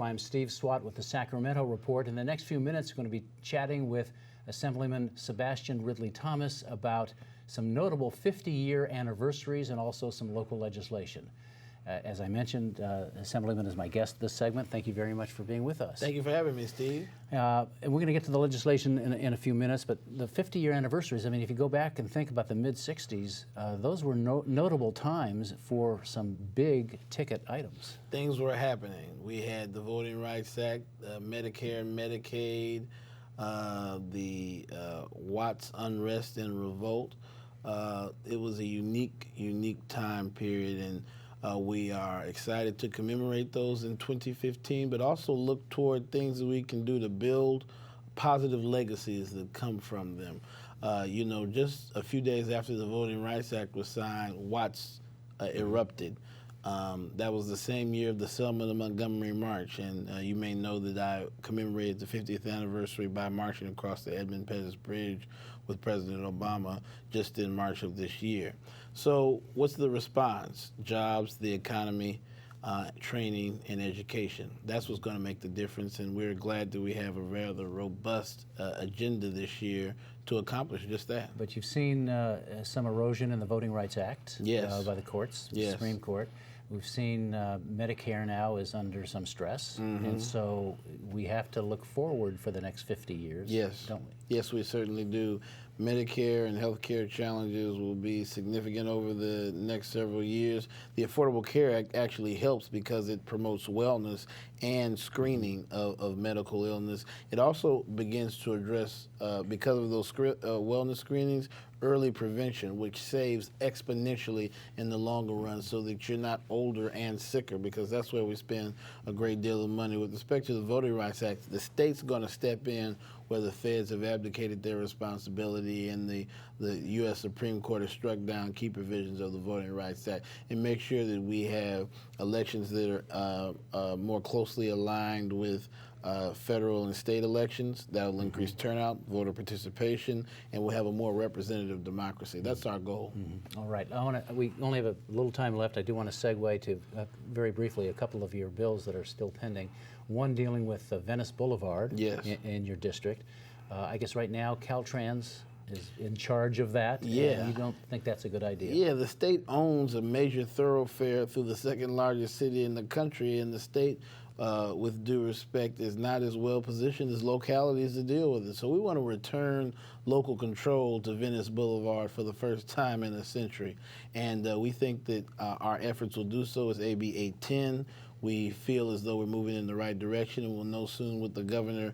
I'm Steve Swatt with the Sacramento Report. In the next few minutes, we're going to be chatting with Assemblyman Sebastian Ridley-Thomas about some notable 50-year anniversaries and also some local legislation. As I mentioned, Assemblyman is my guest this segment. Thank you very much for being with us. Thank you for having me, Steve. And we're going to get to the legislation in a few minutes, but the 50-year anniversaries, I mean, if you go back and think about the mid-'60s, those were notable times for some big ticket items. Things were happening. We had the Voting Rights Act, Medicare and Medicaid, the Watts unrest and revolt. It was a unique time period, and we are excited to commemorate those in 2015, but also look toward things that we can do to build positive legacies that come from them. You know, just a few days after the Voting Rights Act was signed, Watts erupted. That was the same year of the Selma to Montgomery March, and you may know that I commemorated the 50th anniversary by marching across the Edmund Pettus Bridge with President Obama just in March of this year. So what's the response? Jobs, the economy, training, and education. That's what's going to make the difference, and we're glad that we have a rather robust agenda this year to accomplish just that. But you've seen some erosion in the Voting Rights Act by the courts, the Supreme Court. We've seen Medicare now is under some stress, and so we have to look forward for the next 50 years, don't we? Yes, we certainly do. Medicare and health care challenges will be significant over the next several years. The Affordable Care Act actually helps because it promotes wellness and screening of medical illness. It also begins to address, because of those wellness screenings, early prevention, which saves exponentially in the longer run so that you're not older and sicker, because that's where we spend a great deal of money. With respect to the Voting Rights Act, the state's going to step in where the feds have abdicated their responsibility and the U.S. Supreme Court has struck down key provisions of the Voting Rights Act and make sure that we have elections that are more closely aligned with federal and state elections. That will increase turnout, voter participation, and we'll have a more representative democracy. That's our goal. All right. We only have a little time left. I do want to segue to, very briefly, a couple of your bills that are still pending. One dealing with Venice Boulevard in your district. I guess right now Caltrans is in charge of that. And you don't think that's a good idea? Yeah, the state owns a major thoroughfare through the second largest city in the country, and the state, with due respect, is not as well positioned as localities to deal with it. So we want to return local control to Venice Boulevard for the first time in a century. And we think that our efforts will do so as AB 810. We feel as though we're moving in the right direction, and we'll know soon what the governor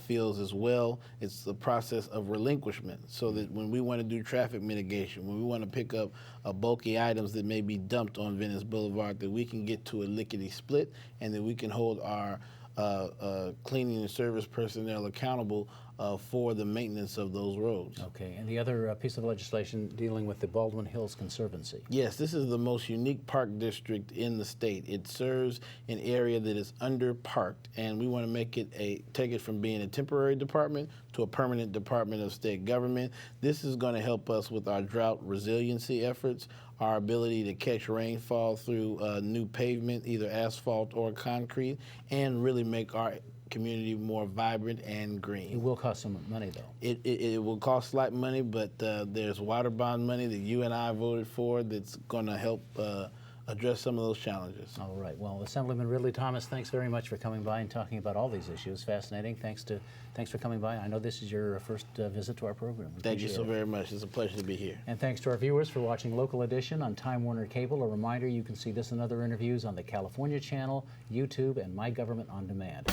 feels as well. It's the process of relinquishment, so that when we want to do traffic mitigation, when we want to pick up bulky items that may be dumped on Venice Boulevard, that we can get to a lickety split, and that we can hold our cleaning and service personnel accountable for the maintenance of those roads. Okay, and the other piece of legislation dealing with the Baldwin Hills Conservancy. Yes, this is the most unique park district in the state. It serves an area that is underparked, and we want to make it take it from being a temporary department to a permanent department of state government. This is going to help us with our drought resiliency efforts, our ability to catch rainfall through new pavement, either asphalt or concrete, and really make our community more vibrant and green. It will cost some money, though. It will cost slight money, but there's water bond money that you and I voted for that's going to help address some of those challenges. All right. Well, Assemblyman Ridley-Thomas, thanks very much for coming by and talking about all these issues. Fascinating. Thanks for coming by. I know this is your first visit to our program. Thank you so very much. It's a pleasure to be here. And thanks to our viewers for watching Local Edition on Time Warner Cable. A reminder, you can see this and other interviews on the California Channel, YouTube, and My Government On Demand.